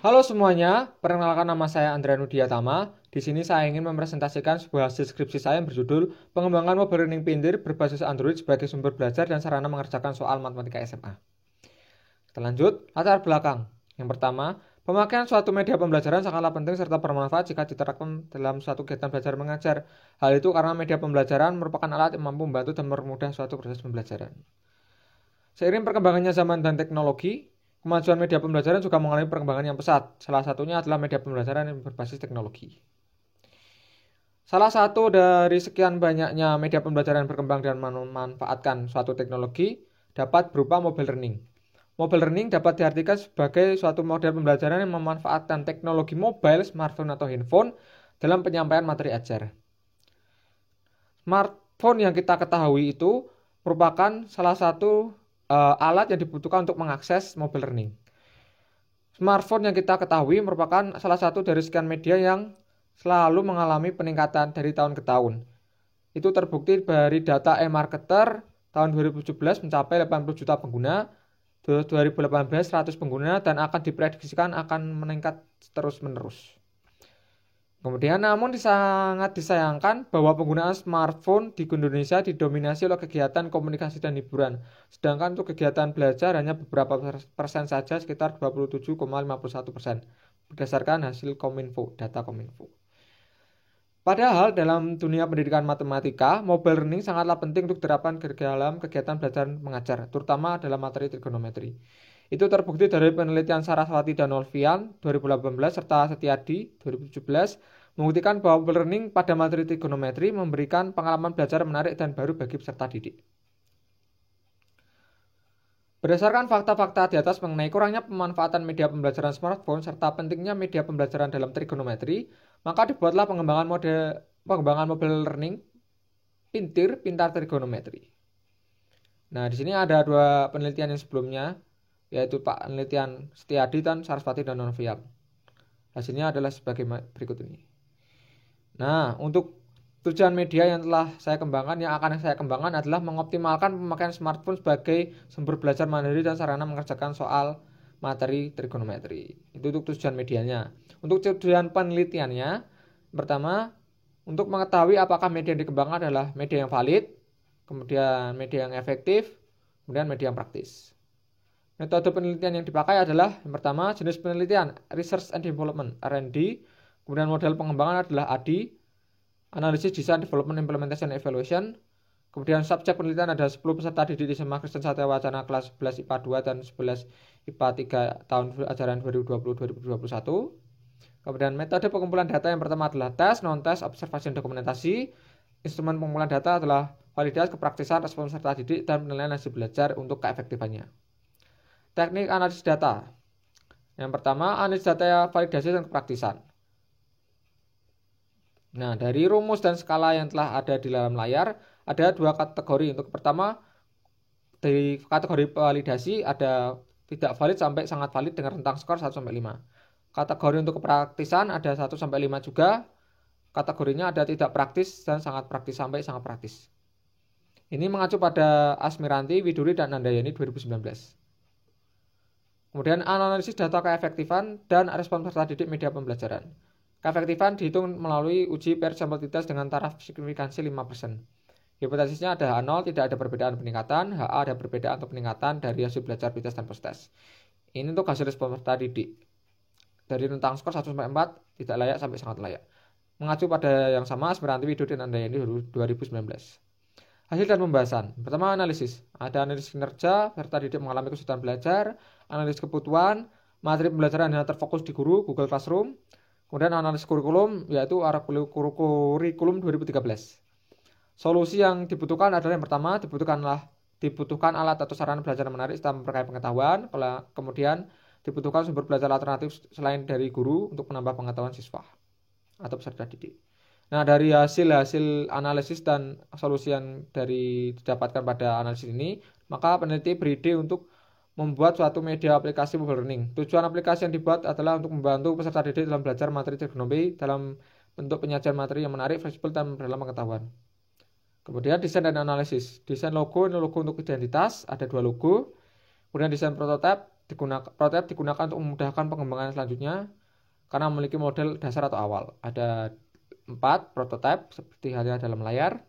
Halo semuanya, perkenalkan nama saya Andrianu Diatama. Di sini saya ingin mempresentasikan sebuah hasil skripsi saya yang berjudul Pengembangan Mobile Learning Pintir berbasis Android sebagai sumber belajar dan sarana mengerjakan soal matematika SMA. Kita lanjut, latar belakang. Yang pertama, pemakaian suatu media pembelajaran sangatlah penting serta bermanfaat jika diterapkan dalam suatu kegiatan belajar mengajar. Hal itu karena media pembelajaran merupakan alat yang mampu membantu dan mempermudah suatu proses pembelajaran. Seiring perkembangannya zaman dan teknologi, kemajuan media pembelajaran juga mengalami perkembangan yang pesat. Salah satunya adalah media pembelajaran yang berbasis teknologi. Salah satu dari sekian banyaknya media pembelajaran yang berkembang dan memanfaatkan suatu teknologi dapat berupa mobile learning. Mobile learning dapat diartikan sebagai suatu model pembelajaran yang memanfaatkan teknologi mobile, smartphone atau handphone dalam penyampaian materi ajar. Smartphone yang kita ketahui itu merupakan salah satu alat yang dibutuhkan untuk mengakses mobile learning. Smartphone yang kita ketahui merupakan salah satu dari sekian media yang selalu mengalami peningkatan dari tahun ke tahun. Itu terbukti dari data eMarketer tahun 2017 mencapai 80 juta pengguna, 2018 100 pengguna, dan akan diprediksikan akan meningkat terus-menerus. Kemudian namun sangat disayangkan bahwa penggunaan smartphone di Indonesia didominasi oleh kegiatan komunikasi dan hiburan. Sedangkan untuk kegiatan belajar hanya beberapa persen saja, sekitar 27,51%. Berdasarkan hasil Kominfo, data Kominfo. Padahal dalam dunia pendidikan matematika, mobile learning sangatlah penting untuk diterapkan ke dalam kegiatan belajar mengajar, terutama dalam materi trigonometri. Itu terbukti dari penelitian Saraswati dan Nolfian 2018 serta Setiadi 2017 membuktikan bahwa learning pada materi trigonometri memberikan pengalaman belajar menarik dan baru bagi peserta didik. Berdasarkan fakta-fakta di atas mengenai kurangnya pemanfaatan media pembelajaran smartphone serta pentingnya media pembelajaran dalam trigonometri, maka dibuatlah pengembangan mobile learning pintar trigonometri. Nah, di sini ada dua penelitian yang sebelumnya, yaitu penelitian Setiadi dan Saraswati dan Nolfian. Hasilnya adalah sebagai berikut ini. Nah, untuk tujuan media yang telah saya kembangkan, yang akan saya kembangkan adalah mengoptimalkan pemakaian smartphone sebagai sumber belajar mandiri dan sarana mengerjakan soal materi trigonometri. Itu untuk tujuan medianya. Untuk tujuan penelitiannya, pertama, untuk mengetahui apakah media yang dikembangkan adalah media yang valid, kemudian media yang efektif, kemudian media yang praktis. Metode penelitian yang dipakai adalah yang pertama jenis penelitian Research and Development (R&D), kemudian model pengembangan adalah ADI, Analisis Design Development Implementation Evaluation, kemudian subjek penelitian ada 10 peserta didik di SMA Kristen Satya Wacana kelas 11 IPA 2 dan 11 IPA 3 tahun ajaran 2020-2021. Kemudian metode pengumpulan data yang pertama adalah tes, non-tes, observasi, dan dokumentasi. Instrumen pengumpulan data adalah validasi, kepraktisan, respon peserta didik, dan penilaian hasil belajar untuk keefektifannya. Teknik analisis data. Yang pertama, analisis data validasi dan kepraktisan. Nah, dari rumus dan skala yang telah ada di dalam layar, ada dua kategori. Untuk pertama, dari kategori validasi ada tidak valid sampai sangat valid dengan rentang skor 1-5. Kategori untuk kepraktisan ada 1-5 juga. Kategorinya ada tidak praktis dan sangat praktis sampai sangat praktis. Ini mengacu pada Asmiranti, Widuri, dan Nandayani 2019. Kemudian analisis data keefektifan dan respon peserta didik media pembelajaran. Keefektifan dihitung melalui uji persentilititas dengan taraf signifikansi 5%. Hipotesisnya ada H0, tidak ada perbedaan peningkatan, HA ada perbedaan atau peningkatan dari hasil belajar pretest dan post-test. Ini untuk hasil respon peserta didik. Dari rentang skor 1-4, tidak layak sampai sangat layak. Mengacu pada yang sama, Asmiranti, Widuri, dan Andayani 2019. Hasil dan pembahasan. Pertama, analisis. Ada analisis kinerja, peserta didik mengalami kesulitan belajar, analisis kebutuhan, materi pembelajaran hanya terfokus di guru, Google Classroom. Kemudian analisis kurikulum, yaitu arah kurikulum 2013. Solusi yang dibutuhkan adalah yang pertama, dibutuhkan alat atau sarana belajar menarik serta memperkaya pengetahuan. Kemudian dibutuhkan sumber belajar alternatif selain dari guru untuk menambah pengetahuan siswa atau peserta didik. Nah, dari hasil analisis dan solusi yang didapatkan pada analisis ini, maka peneliti beride untuk membuat suatu media aplikasi mobile learning. Tujuan aplikasi yang dibuat adalah untuk membantu peserta didik dalam belajar materi trigonometri dalam bentuk penyajian materi yang menarik, fleksibel, dan dalam pengetahuan. Kemudian desain dan analisis. Desain logo, ini logo untuk identitas, ada 2 logo. Kemudian desain prototipe, digunakan untuk memudahkan pengembangan selanjutnya karena memiliki model dasar atau awal. Ada 4 prototipe seperti halnya dalam layar.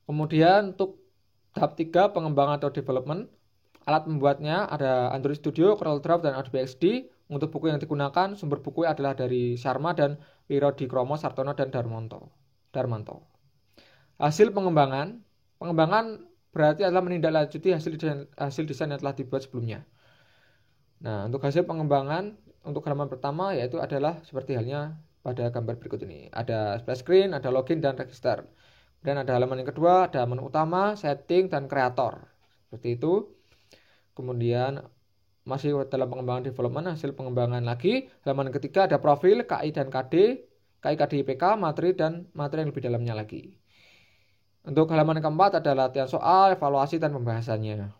Kemudian untuk tahap 3 pengembangan atau development. Alat pembuatnya ada Android Studio, CorelDRAW, dan Adobe XD. Untuk buku yang digunakan, sumber buku adalah dari Sharma dan Wirodikromo Sartono dan Darmanto. Hasil pengembangan berarti adalah menindaklanjuti hasil desain yang telah dibuat sebelumnya. Nah, untuk hasil pengembangan untuk halaman pertama yaitu adalah seperti halnya pada gambar berikut ini. Ada splash screen, ada login dan register. Kemudian ada halaman yang kedua, ada menu utama, setting, dan kreator. Seperti itu. Kemudian masih dalam pengembangan development, hasil pengembangan lagi. Halaman yang ketiga ada profil, KI dan KD, KI, KD, IPK, materi, dan materi yang lebih dalamnya lagi. Untuk halaman yang keempat ada latihan soal, evaluasi, dan pembahasannya.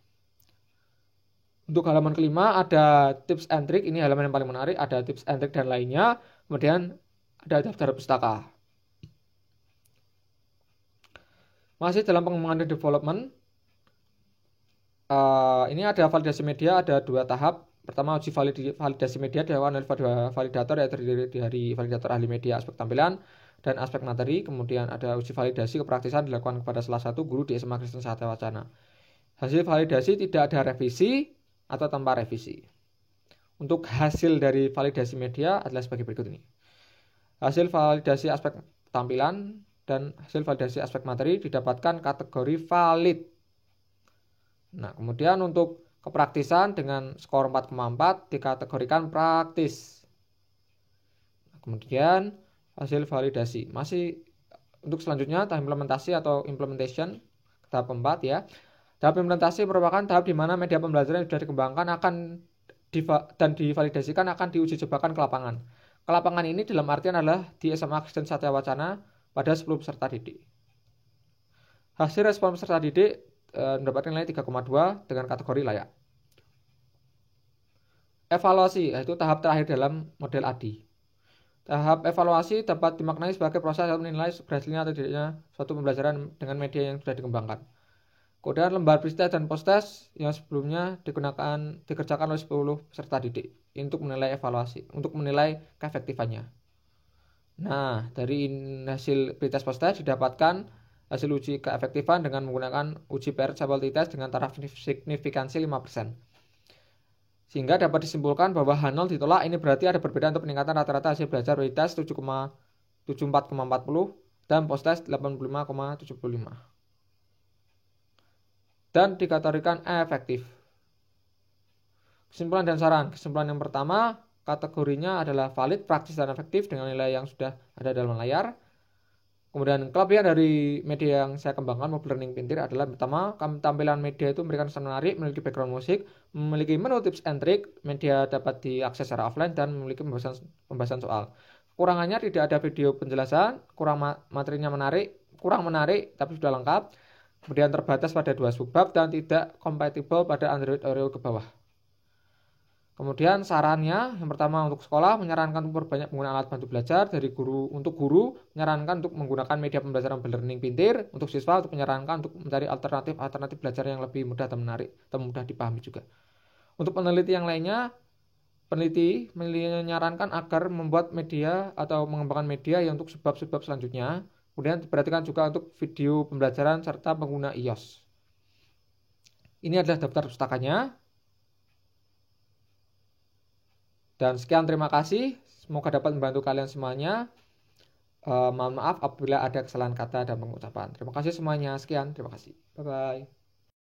Untuk halaman kelima ada tips and trick, ini halaman yang paling menarik, ada tips and trick dan lainnya. Kemudian ada daftar pustaka. Masih dalam pengembangan dan development, ini ada validasi media, ada 2 tahap. Pertama uji validasi media dilakukan oleh validator yaitu dari validator ahli media aspek tampilan dan aspek materi. Kemudian ada uji validasi kepraktisan dilakukan kepada salah satu guru di SMA Kristen Satya Wacana. Hasil validasi tidak ada revisi atau tanpa revisi. Untuk hasil dari validasi media adalah sebagai berikut ini. Hasil validasi aspek tampilan dan hasil validasi aspek materi didapatkan kategori valid. Nah, kemudian untuk kepraktisan dengan skor 4,4 dikategorikan praktis. Nah, kemudian hasil validasi. Masih untuk selanjutnya tahap implementasi atau implementation tahap 4 ya. Tahap implementasi merupakan tahap di mana media pembelajaran yang sudah dikembangkan dan divalidasikan akan diuji cobakan ke lapangan. Ke lapangan ini dalam artian adalah di SMA Kristen Satya Wacana pada 10 peserta didik. Hasil respon peserta didik mendapatkan nilai 3,2 dengan kategori layak. Evaluasi, yaitu tahap terakhir dalam model ADI. Tahap evaluasi dapat dimaknai sebagai proses untuk menilai berhasilnya atau tidaknya suatu pembelajaran dengan media yang sudah dikembangkan. Kemudian lembar pre-test dan post-test yang sebelumnya dikerjakan oleh 10 peserta didik untuk menilai evaluasi, untuk menilai keefektifannya. Nah, dari hasil pre-test post-test didapatkan hasil uji keefektifan dengan menggunakan uji paired usability test dengan taraf signifikansi 5%. Sehingga dapat disimpulkan bahwa H0 ditolak, ini berarti ada perbedaan untuk peningkatan rata-rata hasil belajar pre-test 74,40 dan post-test 85,75. Dan dikategorikan efektif. Kesimpulan dan saran. Kesimpulan yang pertama, kategorinya adalah valid, praktis, dan efektif dengan nilai yang sudah ada dalam layar. Kemudian kelebihan dari media yang saya kembangkan mobile learning Pintir adalah pertama, tampilan media itu memberikan kesan menarik, memiliki background musik, memiliki menu tips and trick, media dapat diakses secara offline dan memiliki pembahasan soal. Kekurangannya tidak ada video penjelasan, materinya kurang menarik tapi sudah lengkap. Kemudian terbatas pada 2 subbab dan tidak kompatibel pada Android Oreo ke bawah. Kemudian sarannya, yang pertama untuk sekolah menyarankan untuk perbanyak penggunaan alat bantu belajar dari guru. Untuk guru menyarankan untuk menggunakan media pembelajaran learning Pintir. Untuk siswa untuk menyarankan untuk mencari alternatif belajar yang lebih mudah dan menarik dan mudah dipahami juga. Untuk peneliti yang lainnya, peneliti menyarankan agar membuat media atau mengembangkan media yang untuk sebab-sebab selanjutnya. Kemudian diperhatikan juga untuk video pembelajaran serta pengguna iOS. Ini adalah daftar pustakanya. Dan sekian, terima kasih. Semoga dapat membantu kalian semuanya. Mohon maaf apabila ada kesalahan kata dan pengucapan. Terima kasih semuanya. Sekian, terima kasih. Bye-bye.